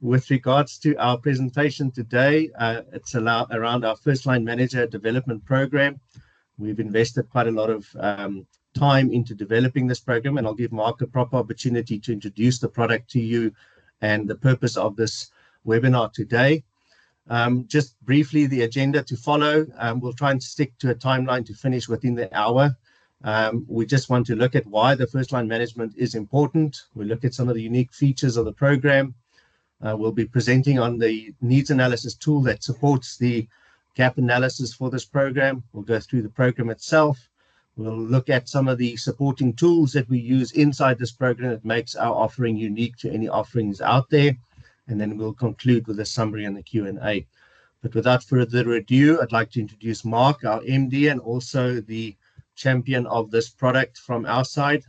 With regards to our presentation today, it's around our first line manager development program. We've invested quite a lot of time into developing this program, and I'll give Mark a proper opportunity to introduce the product to you and the purpose of this webinar today. Just briefly, the agenda to follow. We'll try and stick to a timeline to finish within the hour. We just want to look at why the first line management is important. We'll look at some of the unique features of the program. We'll be presenting on the needs analysis tool that supports the gap analysis for this program. We'll go through the program itself. We'll look at some of the supporting tools that we use inside this program that makes our offering unique to any offerings out there. And then we'll conclude with a summary and the Q&A. But without further ado, I'd like to introduce Mark, our MD, and also the champion of this product from our side.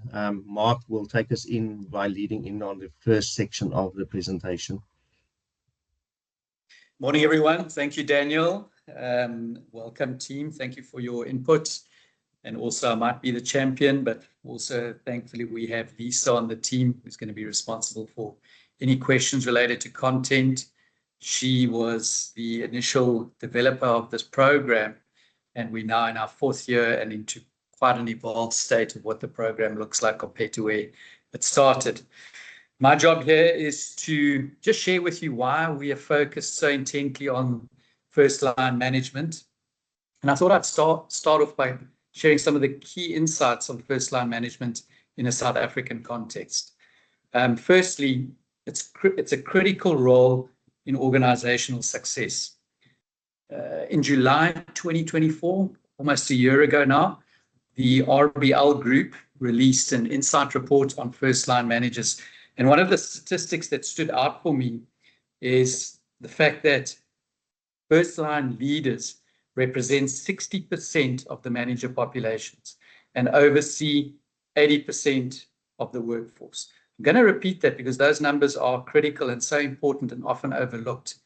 Mark will take us in by leading in on the first section of the presentation. Morning, everyone. Thank you, Daniel. Welcome, team. Thank you for your input. And also, I might be the champion, but also, thankfully, we have Lisa on the team who's going to be responsible for any questions related to content. She was the initial developer of this program, and we're now in our 4th year and into quite an evolved state of what the program looks like compared to where it started. My job here is to just share with you why we are focused so intently on first line management. And I thought I'd start off by sharing some of the key insights on first line management in a South African context. Firstly, it's a critical role in organizational success. In July 2024, almost a year ago now, the RBL Group released an insight report on first line managers. And one of the statistics that stood out for me is the fact that first line leaders represent 60% of the manager populations and oversee 80% of the workforce. I'm going to repeat that because those numbers are critical and so important and often overlooked.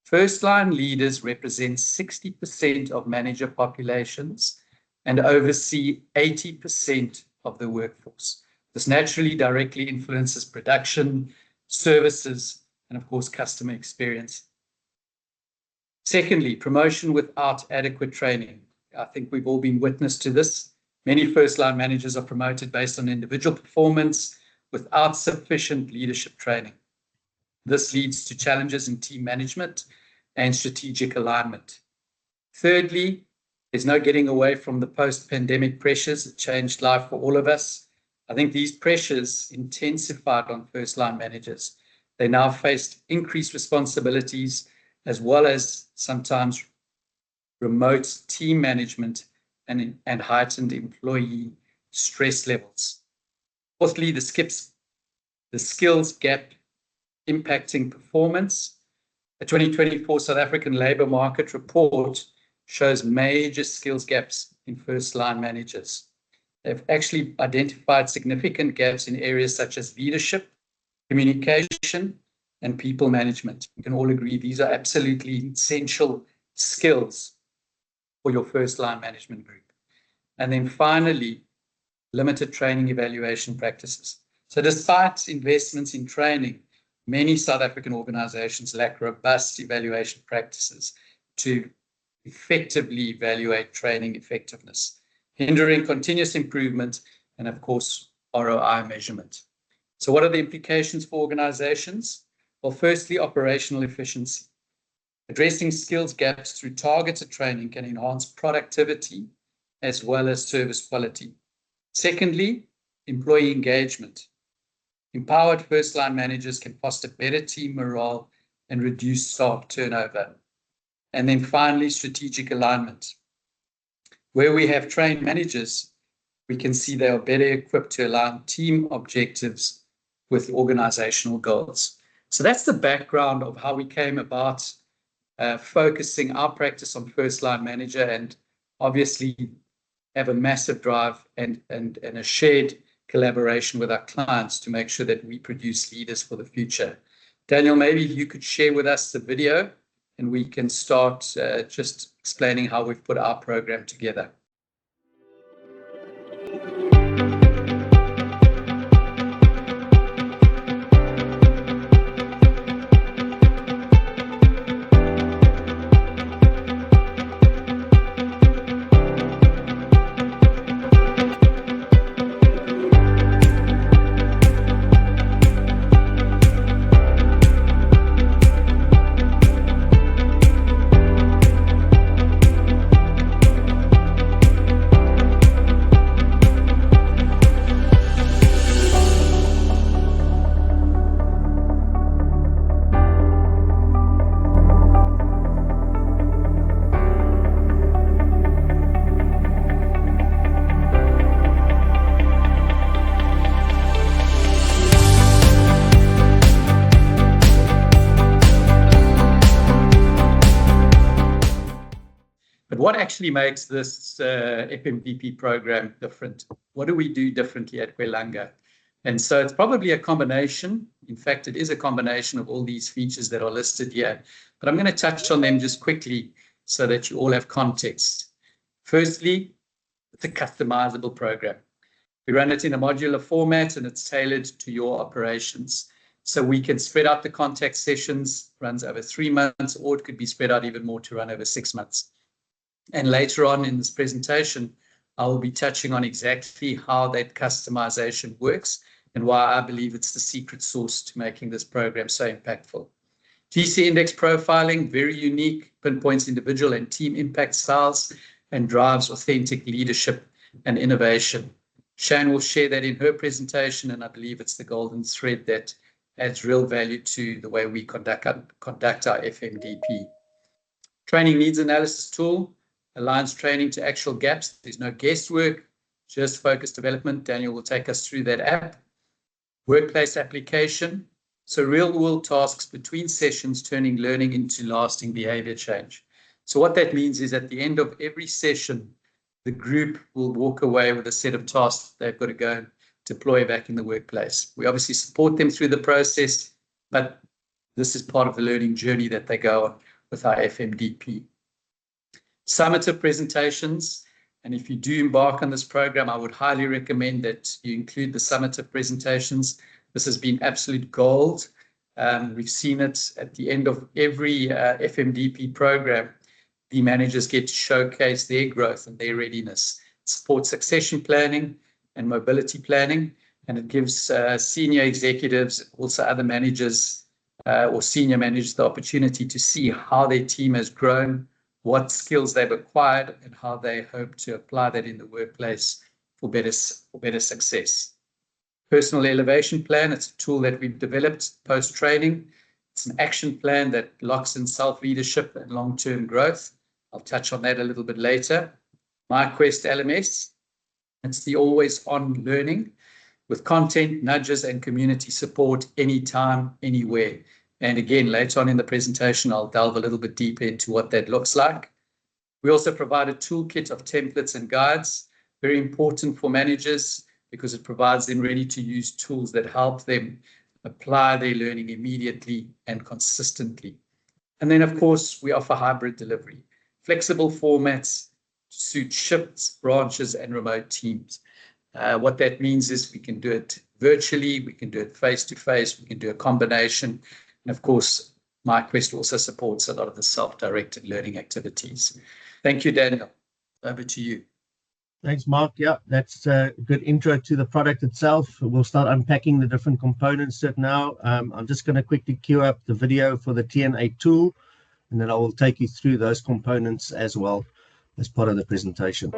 First line leaders represent 60% of manager populations and oversee 80% of the workforce. This naturally directly influences production, services, and of course, customer experience. Secondly, promotion without adequate training. I think we've all been witness to this. Many first line managers are promoted based on individual performance without sufficient leadership training. This leads to challenges in team management and strategic alignment. Thirdly, there's no getting away from the post-pandemic pressures that changed life for all of us. I think these pressures intensified on first-line managers. They now faced increased responsibilities as well as sometimes remote team management and heightened employee stress levels. Fourthly, the skills gap impacting performance. A 2024 South African labour market report shows major skills gaps in first-line managers. They've actually identified significant gaps in areas such as leadership, communication, and people management. We can all agree these are absolutely essential skills for your first-line management group. And then finally, limited training evaluation practices. So despite investments in training, many South African organizations lack robust evaluation practices to effectively evaluate training effectiveness, hindering continuous improvement and, of course, ROI measurement. So what are the implications for organizations? Well, firstly, operational efficiency. Addressing skills gaps through targeted training can enhance productivity as well as service quality. Secondly, employee engagement. Empowered first-line managers can foster better team morale and reduce staff turnover. And then finally, strategic alignment. Where we have trained managers, we can see they are better equipped to align team objectives with organizational goals. So that's the background of how we came about focusing our practice on first-line manager, and obviously have a massive drive and a shared collaboration with our clients to make sure that we produce leaders for the future. Daniel, maybe you could share with us the video and we can start just explaining how we've put our program together. what actually makes this FMDP program different? What do we do differently at Kwelanga? And so it's probably a combination. In fact, it is a combination of all these features that are listed here. But I'm going to touch on them just quickly so that you all have context. Firstly, it's a customizable program. We run it in a modular format and it's tailored to your operations. So we can spread out the contact sessions, runs over 3 months, or it could be spread out even more to run over 6 months. And later on in this presentation, I will be touching on exactly how that customization works and why I believe it's the secret sauce to making this program so impactful. GC index profiling, very unique, pinpoints individual and team impact styles and drives authentic leadership and innovation. Shane will share that in her presentation, and I believe it's the golden thread that adds real value to the way we conduct our FMDP. Training needs analysis tool aligns training to actual gaps. There's no guesswork, just focused development. Daniel will take us through that app. Workplace application. So real-world tasks between sessions, turning learning into lasting behavior change. So what that means is at the end of every session, the group will walk away with a set of tasks they've got to go and deploy back in the workplace. We obviously support them through the process, but this is part of the learning journey that they go on with our FMDP. Summative presentations, and if you do embark on this program, I would highly recommend that you include the summative presentations. This has been absolute gold. We've seen it at the end of every FMDP program. The managers get to showcase their growth and their readiness. It supports succession planning and mobility planning, and it gives senior executives, also other managers or senior managers, the opportunity to see how their team has grown, what skills they've acquired, and how they hope to apply that in the workplace for better success. Personal elevation plan, it's a tool that we've developed post-training. It's an action plan that locks in self-leadership and long-term growth. I'll touch on that a little bit later. myQuest LMS, it's the always-on learning with content, nudges, and community support anytime, anywhere. And again, later on in the presentation, I'll delve a little bit deeper into what that looks like. We also provide a toolkit of templates and guides, very important for managers because it provides them ready-to-use tools that help them apply their learning immediately and consistently. And then, of course, we offer hybrid delivery, flexible formats to suit shifts, branches, and remote teams. What that means is we can do it virtually, we can do it face-to-face, we can do a combination. And of course, myQuest also supports a lot of the self-directed learning activities. Thank you, Daniel. Over to you. Thanks, Mark. Yeah, that's a good intro to the product itself. We'll start unpacking the different components now. I'm just going to quickly queue up the video for the TNA tool, and then I will take you through those components as well as part of the presentation.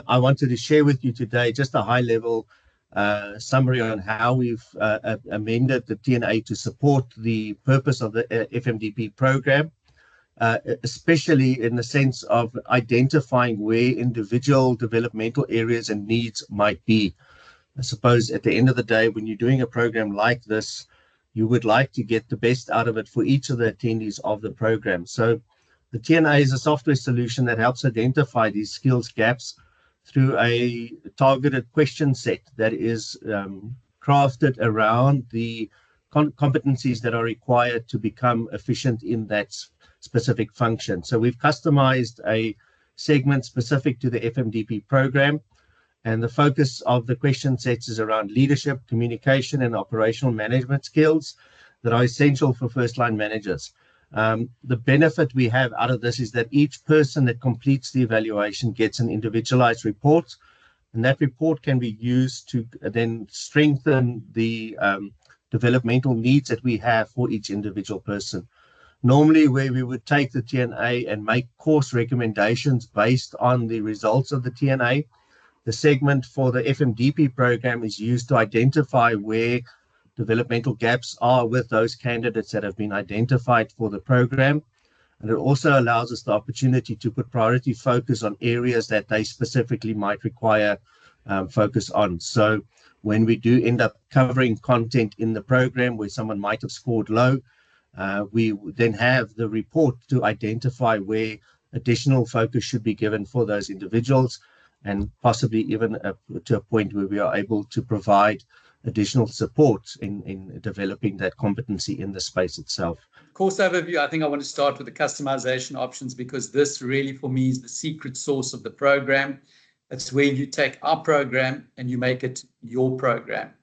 I wanted to share with you today just a high-level summary on how we've amended the TNA to support the purpose of the FMDP program, especially in the sense of identifying where individual developmental areas and needs might be. I suppose at the end of the day, when you're doing a program like this, you would like to get the best out of it for each of the attendees of the program. So the TNA is a software solution that helps identify these skills gaps through a targeted question set that is crafted around the competencies that are required to become efficient in that specific function. So we've customized a segment specific to the FMDP program, and the focus of the question sets is around leadership, communication, and operational management skills that are essential for first-line managers. The benefit we have out of this is that each person that completes the evaluation gets an individualized report, and that report can be used to then strengthen the developmental needs that we have for each individual person. Normally, where we would take the TNA and make course recommendations based on the results of the TNA, the segment for the FMDP program is used to identify where developmental gaps are with those candidates that have been identified for the program. And it also allows us the opportunity to put priority focus on areas that they specifically might require focus on. So when we do end up covering content in the program where someone might have scored low, we then have the report to identify where additional focus should be given for those individuals, and possibly even to a point where we are able to provide additional support in developing that competency in the space itself. Course overview, I think I want to start with the customization options, because this really for me is the secret sauce of the program. It's where you take our program and you make it your program.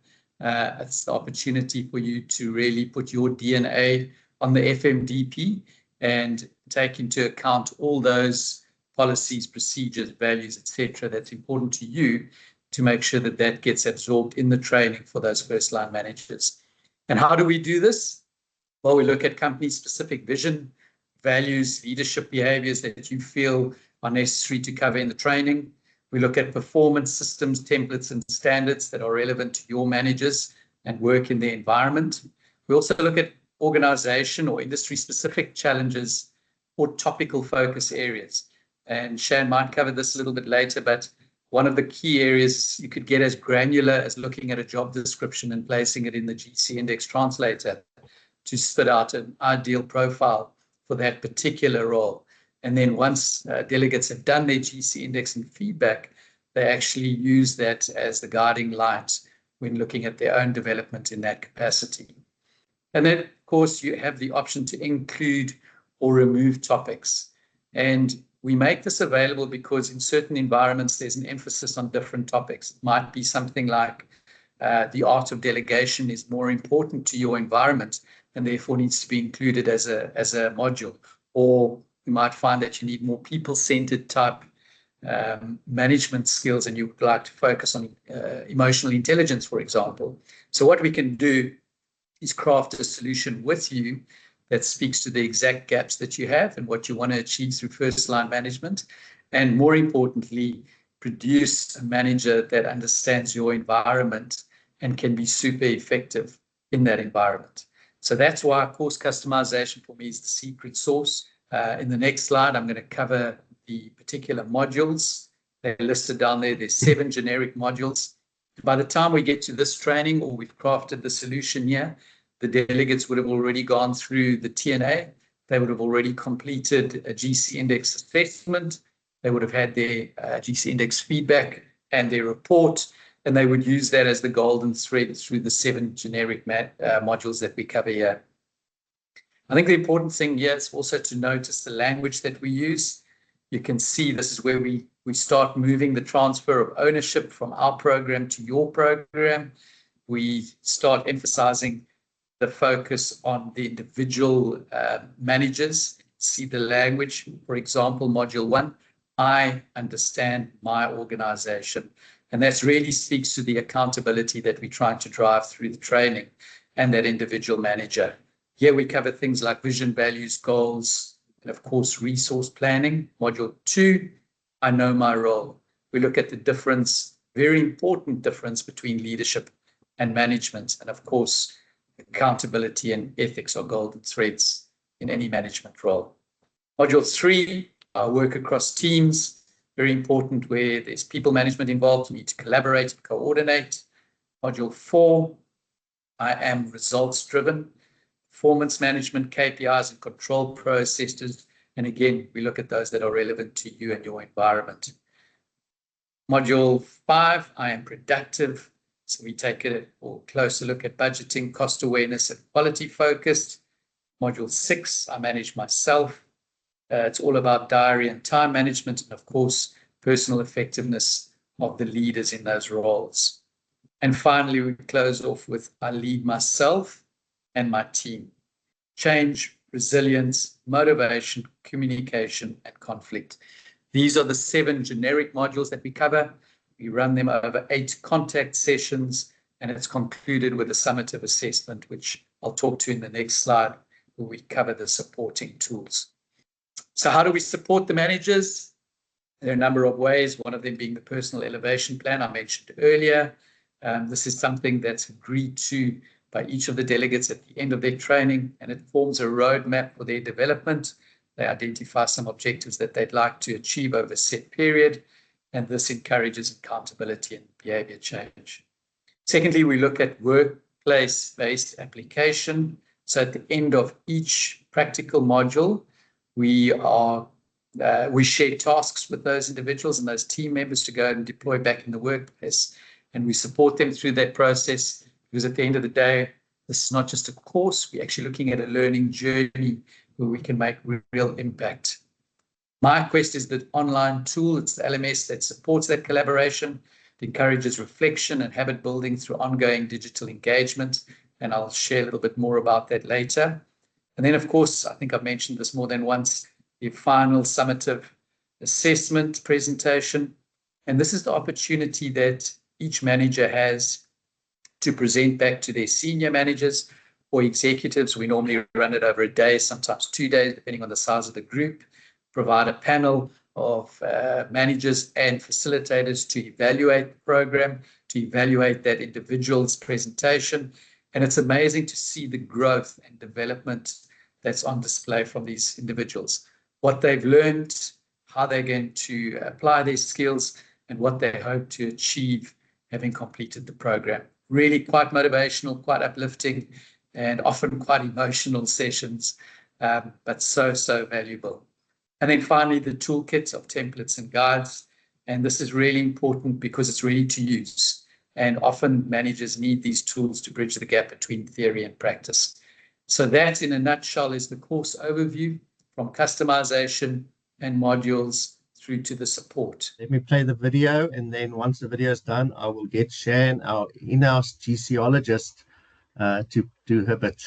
It's the opportunity for you to really put your DNA on the FMDP and take into account all those policies, procedures, values, etc., that's important to you, to make sure that that gets absorbed in the training for those first-line managers. And how do we do this? Well, we look at company-specific vision, values, leadership behaviors that you feel are necessary to cover in the training. We look at performance systems, templates, and standards that are relevant to your managers and work in their environment. We also look at organization or industry-specific challenges or topical focus areas. And Shan might cover this a little bit later, but one of the key areas you could get as granular as looking at a job description and placing it in the GC index translator to spit out an ideal profile for that particular role. And then once delegates have done their GC index and feedback, they actually use that as the guiding light when looking at their own development in that capacity. And then, of course, you have the option to include or remove topics. And we make this available because in certain environments, there's an emphasis on different topics. It might be something like the art of delegation is more important to your environment and therefore needs to be included as a module. Or you might find that you need more people-centered type management skills and you would like to focus on emotional intelligence, for example. So what we can do is craft a solution with you that speaks to the exact gaps that you have and what you want to achieve through first-line management. And more importantly, produce a manager that understands your environment and can be super effective in that environment. So that's why course customization for me is the secret sauce. In the next slide, I'm going to cover the particular modules. They're listed down there. There's 7 generic modules. By the time we get to this training or we've crafted the solution here, the delegates would have already gone through the TNA. They would have already completed a GC index assessment. They would have had their GC index feedback and their report, and they would use that as the golden thread through the 7 generic modules that we cover here. I think the important thing here is also to notice the language that we use. You can see this is where we start moving the transfer of ownership from our program to your program. We start emphasizing the focus on the individual managers. See the language, for example, module 1, I understand my organization. And that really speaks to the accountability that we're trying to drive through the training and that individual manager. Here we cover things like vision, values, goals, and of course, resource planning. Module 2, I know my role. We look at the difference Very important difference between leadership and management. And of course, accountability and ethics are golden threads in any management role. Module 3, work across teams. Very important where there's people management involved. You need to collaborate and coordinate. Module 4, I am results driven. Performance management, KPIs and control processes. And again, we look at those that are relevant to you and your environment. Module 5, I am productive. So we take a closer look at budgeting, cost awareness, and quality focused. Module 6, I manage myself. It's all about diary and time management, and of course, personal effectiveness of the leaders in those roles. And finally, we close off with I lead myself and my team. Change, resilience, motivation, communication, and conflict. These are the 7 generic modules that we cover. We run them over 8 contact sessions, and it's concluded with a summative assessment, which I'll talk to in the next slide, where we cover the supporting tools. So how do we support the managers? There are a number of ways, one of them being the personal elevation plan I mentioned earlier. This is something that's agreed to by each of the delegates at the end of their training, and it forms a roadmap for their development. They identify some objectives that they'd like to achieve over a set period, and this encourages accountability and behavior change. Secondly, we look at workplace-based application. So at the end of each practical module, we share tasks with those individuals and those team members to go and deploy back in the workplace. And we support them through that process, because at the end of the day, this is not just a course. We're actually looking at a learning journey where we can make real impact. myQuest is the online tool. It's the LMS that supports that collaboration. It encourages reflection and habit building through ongoing digital engagement. And I'll share a little bit more about that later. And then, of course, I think I've mentioned this more than once, the final summative assessment presentation. And this is the opportunity that each manager has to present back to their senior managers or executives. We normally run it over a day, sometimes 2 days, depending on the size of the group. Provide a panel of managers and facilitators to evaluate the program, to evaluate that individual's presentation. And it's amazing to see the growth and development that's on display from these individuals, what they've learned, how they're going to apply their skills, and what they hope to achieve having completed the program. Really quite motivational, quite uplifting, and often quite emotional sessions, but so valuable. And then finally, the toolkit of templates and guides. And this is really important because it's ready to use. And often managers need these tools to bridge the gap between theory and practice. So that, in a nutshell, is the course overview from customization and modules through to the support. Let me play the video, and then once the video is done, I will get Shan, our in-house GCologist, to do her bit.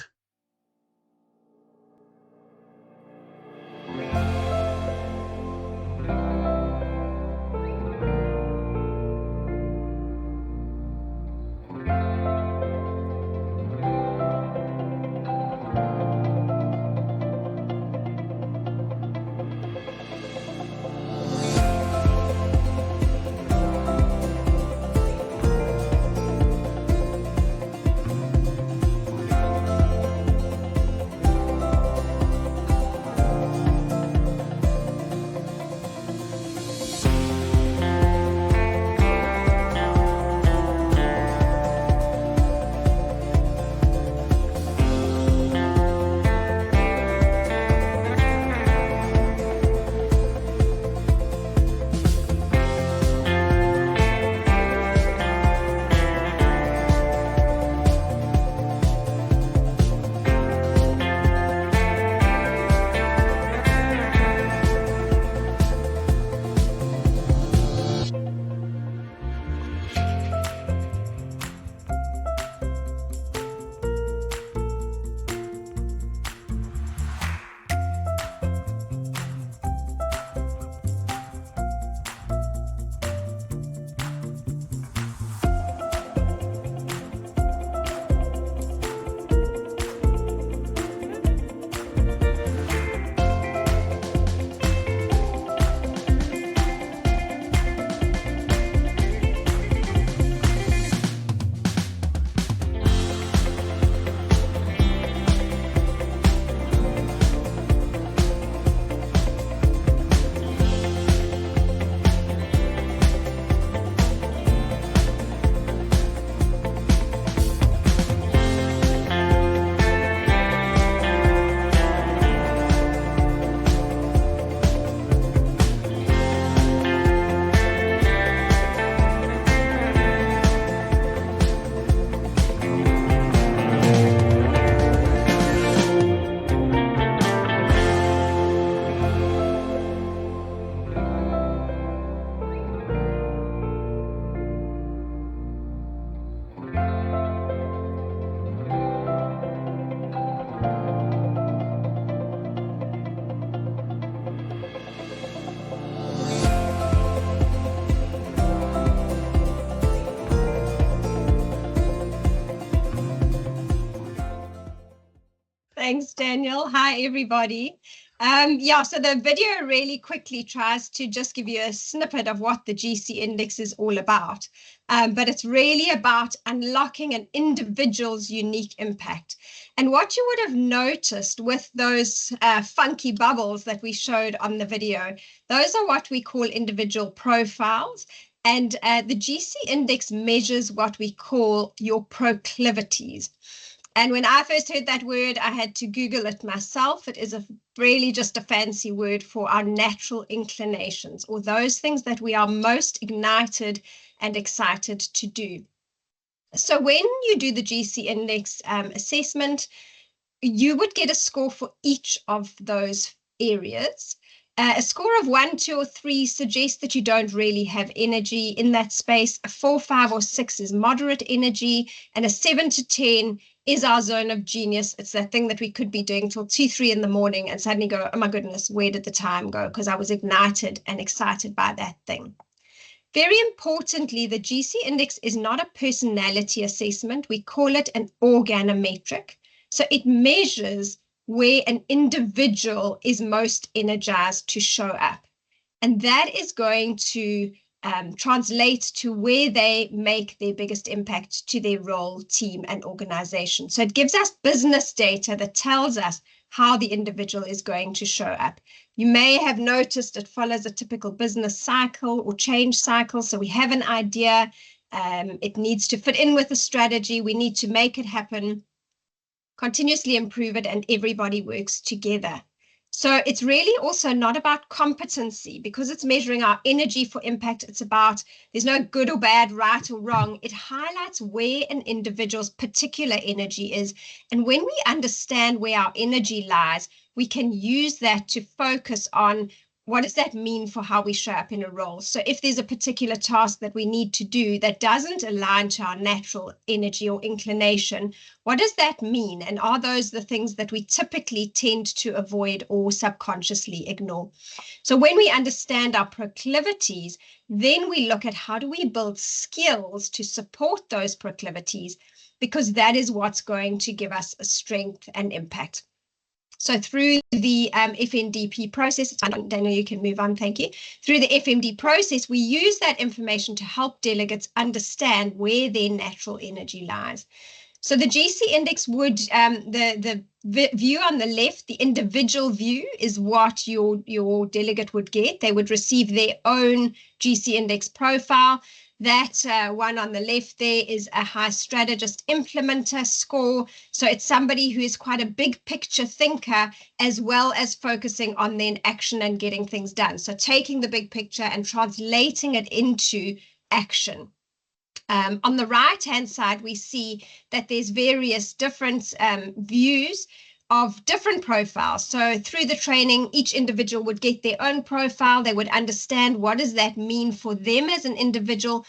Thanks, Daniel. Hi, everybody. So the video really quickly tries to just give you a snippet of what the GC index is all about. But it's really about unlocking an individual's unique impact. And what you would have noticed with those funky bubbles that we showed on the video, those are what we call individual profiles. And the GC index measures what we call your proclivities. And when I first heard that word, I had to Google it myself. It is really just a fancy word for our natural inclinations, or those things that we are most ignited and excited to do. So when you do the GC index assessment, you would get a score for each of those areas. A score of 1, 2, or 3 suggests that you don't really have energy in that space. A 4, 5, or 6 is moderate energy, and a 7 to 10 is our zone of genius. It's that thing that we could be doing till 2, 3 in the morning and suddenly go, oh my goodness, where did the time go? Because I was ignited and excited by that thing. Very importantly, the GC index is not a personality assessment. We call it an organometric. So it measures where an individual is most energized to show up. And that is going to translate to where they make their biggest impact to their role, team, and organization. So it gives us business data that tells us how the individual is going to show up. You may have noticed it follows a typical business cycle or change cycle. So we have an idea. It needs to fit in with the strategy. We need to make it happen, continuously improve it, and everybody works together. So it's really also not about competency, because it's measuring our energy for impact. It's about, there's no good or bad, right or wrong. It highlights where an individual's particular energy is. And when we understand where our energy lies, we can use that to focus on what does that mean for how we show up in a role. So if there's a particular task that we need to do that doesn't align to our natural energy or inclination, what does that mean? And are those the things that we typically tend to avoid or subconsciously ignore? So when we understand our proclivities, then we look at how do we build skills to support those proclivities, because that is what's going to give us a strength and impact. So through the FMDP process, Daniel, you can move on, thank you. Through the FMD process, we use that information to help delegates understand where their natural energy lies. So the GC index would, the view on the left, the individual view, is what your delegate would get. They would receive their own GC index profile. That one on the left there is a high strategist implementer score. So it's somebody who is quite a big picture thinker, as well as focusing on then action and getting things done. So taking the big picture and translating it into action. On the right-hand side, we see that there's various different views of different profiles. So through the training, each individual would get their own profile. They would understand what does that mean for them as an individual.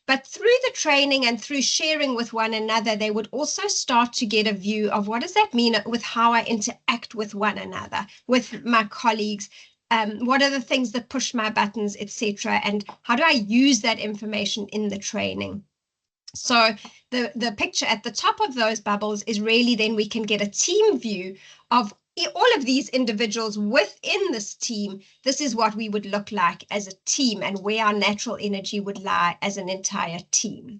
But through the training and through sharing with one another, they would also start to get a view of what does that mean with how I interact with one another, with my colleagues. What are the things that push my buttons, etc., and how do I use that information in the training? So the picture at the top of those bubbles is really then we can get a team view of all of these individuals within this team. This is what we would look like as a team and where our natural energy would lie as an entire team.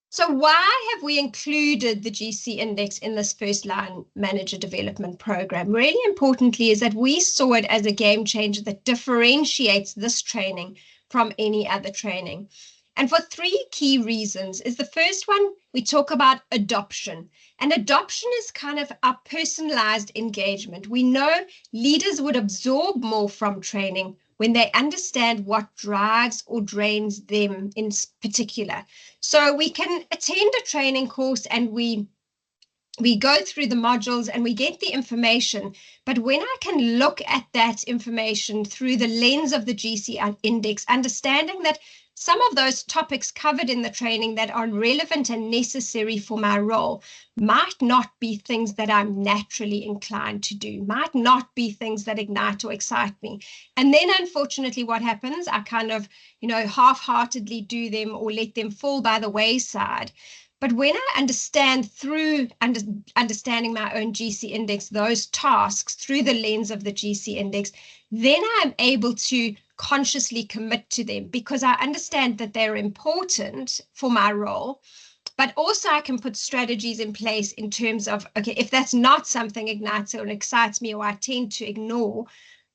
So why have we included the GC index in this first line manager development program? Really importantly is that we saw it as a game changer that differentiates this training from any other training. And for 3 key reasons. Is the first one, we talk about adoption. And adoption is kind of our personalized engagement. We know leaders would absorb more from training when they understand what drives or drains them in particular. So we can attend a training course and we go through the modules and we get the information, but when I can look at that information through the lens of the GC index, understanding that some of those topics covered in the training that are relevant and necessary for my role might not be things that I'm naturally inclined to do, might not be things that ignite or excite me. And then unfortunately what happens, I kind of, half-heartedly do them or let them fall by the wayside. But when I understand through understanding my own GC index, those tasks through the lens of the GC index, then I'm able to consciously commit to them because I understand that they're important for my role. But also I can put strategies in place in terms of, okay, if that's not something ignites or excites me or I tend to ignore,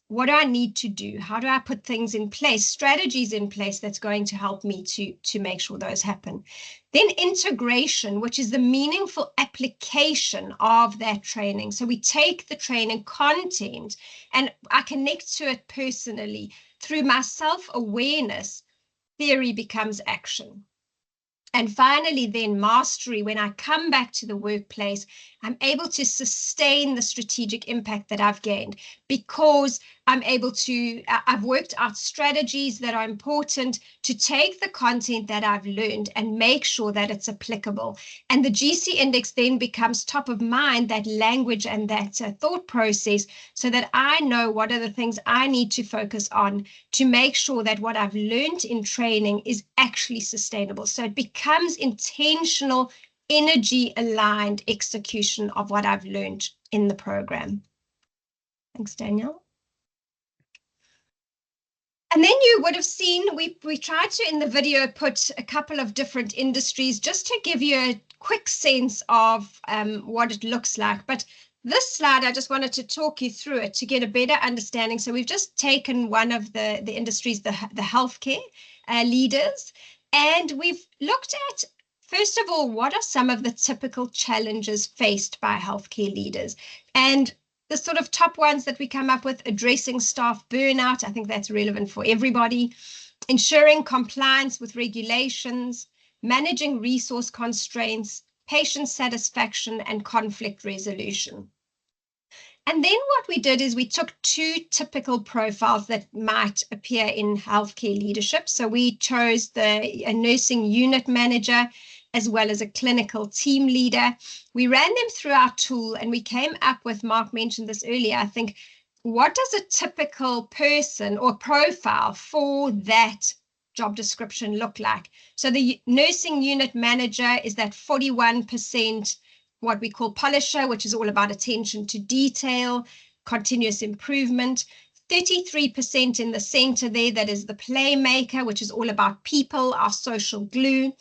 what do I need to do? How do I put things in place, strategies in place that's going to help me to make sure those happen? Then integration, which is the meaningful application of that training. So we take the training content and I connect to it personally. Through my self-awareness, theory becomes action. And finally, then mastery, when I come back to the workplace, I'm able to sustain the strategic impact that I've gained because I'm able to, I've worked out strategies that are important to take the content that I've learned and make sure that it's applicable. And the GC index then becomes top of mind, that language and that thought process, so that I know what are the things I need to focus on to make sure that what I've learned in training is actually sustainable. So it becomes intentional, energy-aligned execution of what I've learned in the program. Thanks, Daniel. And then you would have seen, we tried to, in the video, put a couple of different industries just to give you a quick sense of what it looks like. But this slide, I just wanted to talk you through it to get a better understanding. So we've just taken one of the industries, the healthcare leaders, and we've looked at, first of all, what are some of the typical challenges faced by healthcare leaders? And the sort of top ones that we come up with: addressing staff burnout. I think that's relevant for everybody. Ensuring compliance with regulations, managing resource constraints, patient satisfaction, and conflict resolution. And then what we did is we took two typical profiles that might appear in healthcare leadership. So we chose a nursing unit manager as well as a clinical team leader. We ran them through our tool and we came up with, Mark mentioned this earlier, I think, what does a typical person or profile for that job description look like? So the nursing unit manager is that 41% what we call polisher, which is all about attention to detail, continuous improvement. 33% in the center there, that is the playmaker, which is all about people, our social glue.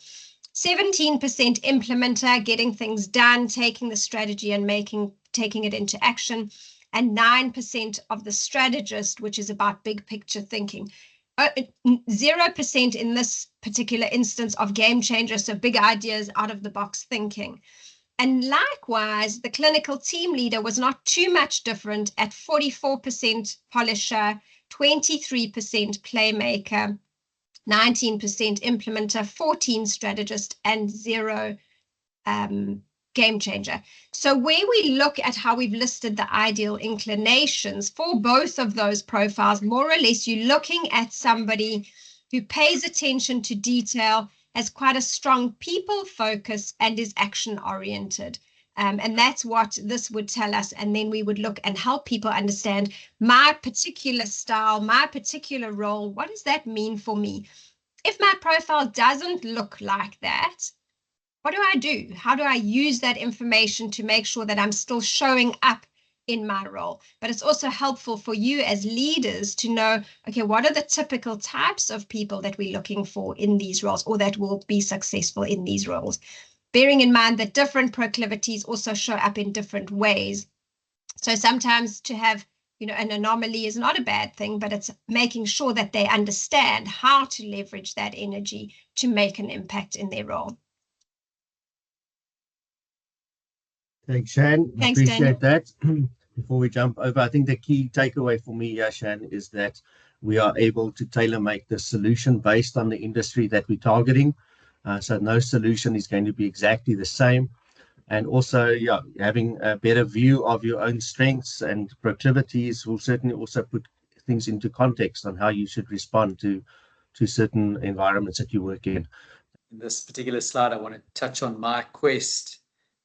17% implementer, getting things done, taking the strategy and taking it into action. And 9% of the strategist, which is about big picture thinking. 0% in this particular instance of game changer, so big ideas, out of the box thinking. And likewise, the clinical team leader was not too much different at 44% polisher, 23% playmaker, 19% implementer, 14% strategist, and 0 game changer. So where we look at how we've listed the ideal inclinations for both of those profiles, more or less you're looking at somebody who pays attention to detail, has quite a strong people focus, and is action oriented. And that's what this would tell us. And then we would look and help people understand my particular style, my particular role. What does that mean for me? If my profile doesn't look like that, what do I do? How do I use that information to make sure that I'm still showing up in my role? But it's also helpful for you as leaders to know, okay, what are the typical types of people that we're looking for in these roles, or that will be successful in these roles? Bearing in mind that different proclivities also show up in different ways. So sometimes to have, an anomaly is not a bad thing, but it's making sure that they understand how to leverage that energy to make an impact in their role. Thanks, Shan. Thanks, Appreciate Daniel. that. Before we jump over, I think the key takeaway for me, Shan, is that we are able to tailor-make the solution based on the industry that we're targeting. So no solution is going to be exactly the same. And also, having a better view of your own strengths and proclivities will certainly also put things into context on how you should respond to certain environments that you work in. In this particular slide, I want to touch on myQuest.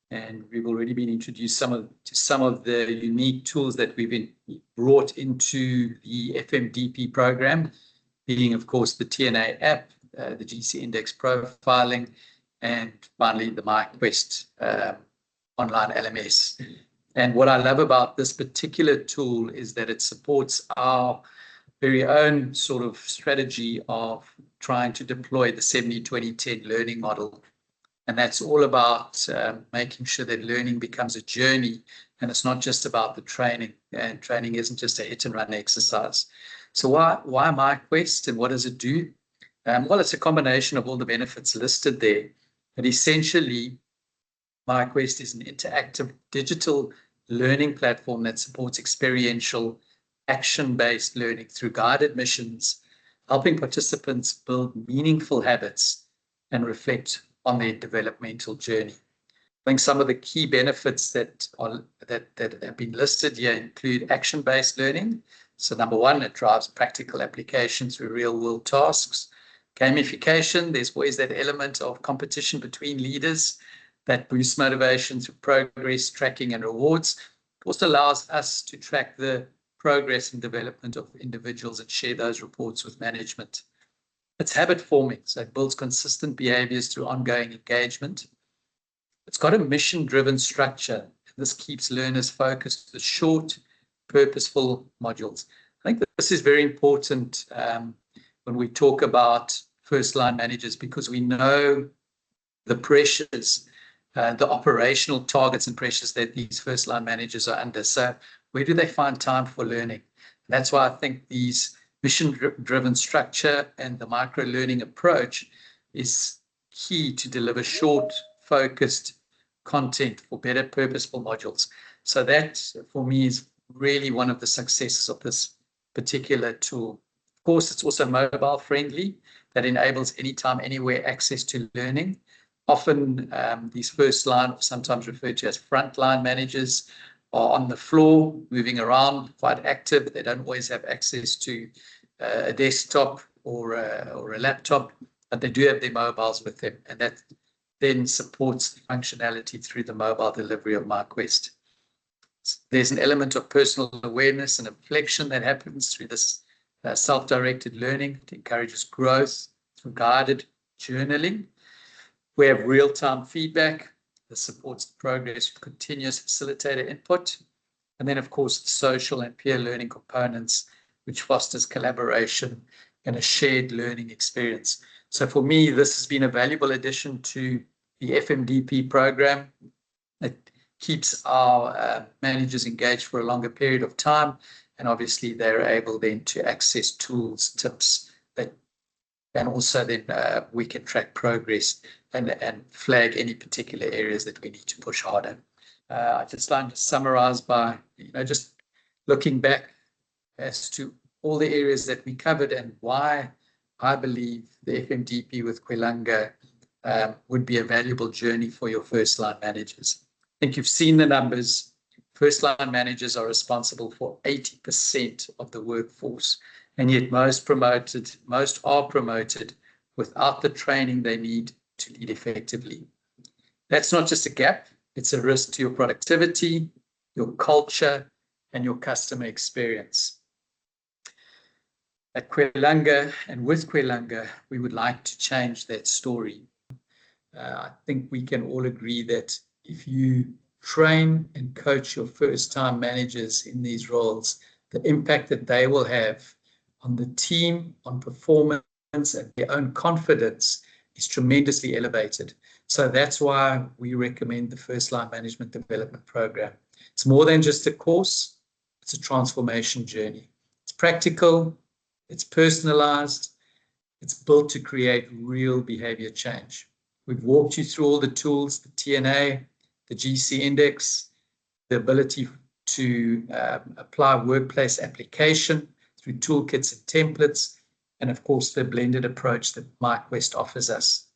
And we've already been introduced to some of the unique tools that we've brought into the FMDP program, being, of course, the TNA app, the GC index profiling, and finally the myQuest online LMS. And what I love about this particular tool is that it supports our very own sort of strategy of trying to deploy the 70-20-10 learning model. And that's all about making sure that learning becomes a journey, and it's not just about the training. And training isn't just a hit and run exercise. So why myQuest, and what does it do? Well, it's a combination of all the benefits listed there. But essentially, myQuest is an interactive digital learning platform that supports experiential, action-based learning through guided missions, helping participants build meaningful habits and reflect on their developmental journey. I think some of the key benefits that have been listed here include action-based learning. So number one, it drives practical application through real-world tasks. Gamification, there's always that element of competition between leaders that boosts motivation through progress, tracking, and rewards. It also allows us to track the progress and development of individuals and share those reports with management. It's habit forming, so it builds consistent behaviors through ongoing engagement. It's got a mission-driven structure. This keeps learners focused with short, purposeful modules. I think that this is very important when we talk about first-line managers, because we know the pressures, the operational targets and pressures that these first-line managers are under. So where do they find time for learning? And that's why I think these mission-driven structure and the micro-learning approach is key to deliver short, focused content for better purposeful modules. So that, for me, is really one of the successes of this particular tool. Of course, it's also mobile friendly. That enables anytime, anywhere access to learning. Often these first line, sometimes referred to as frontline managers, are on the floor, moving around, quite active. They don't always have access to a desktop or a laptop, but they do have their mobiles with them. And that then supports the functionality through the mobile delivery of myQuest. There's an element of personal awareness and reflection that happens through this self-directed learning. It encourages growth through guided journaling. We have real-time feedback that supports the progress with continuous facilitator input. And then, of course, the social and peer learning components, which fosters collaboration and a shared learning experience. So for me, this has been a valuable addition to the FMDP program. It keeps our managers engaged for a longer period of time. And obviously, they're able then to access tools, tips, and also then we can track progress and flag any particular areas that we need to push harder. I'd just like to summarize by just looking back as to all the areas that we covered and why I believe the FMDP with Kwelanga would be a valuable journey for your first-line managers. I think you've seen the numbers. First-line managers are responsible for 80% of the workforce, and yet most are promoted without the training they need to lead effectively. That's not just a gap, it's a risk to your productivity, your culture, and your customer experience. At Kwelanga and with Kwelanga, we would like to change that story. I think we can all agree that if you train and coach your first-time managers in these roles, the impact that they will have on the team, on performance, and their own confidence is tremendously elevated. So that's why we recommend the First-Line Management Development Program. It's more than just a course, it's a transformation journey. It's practical, it's personalized, it's built to create real behavior change. We've walked you through all the tools, the TNA, the GC index, the ability to apply workplace application through toolkits and templates, and of course the blended approach that myQuest offers us.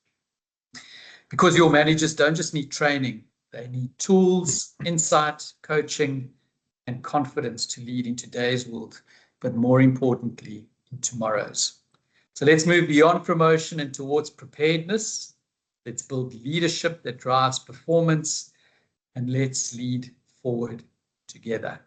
Because your managers don't just need training, they need tools, insight, coaching, and confidence to lead in today's world, but more importantly, in tomorrow's. So let's move beyond promotion and towards preparedness. Let's build leadership that drives performance, and let's lead forward together.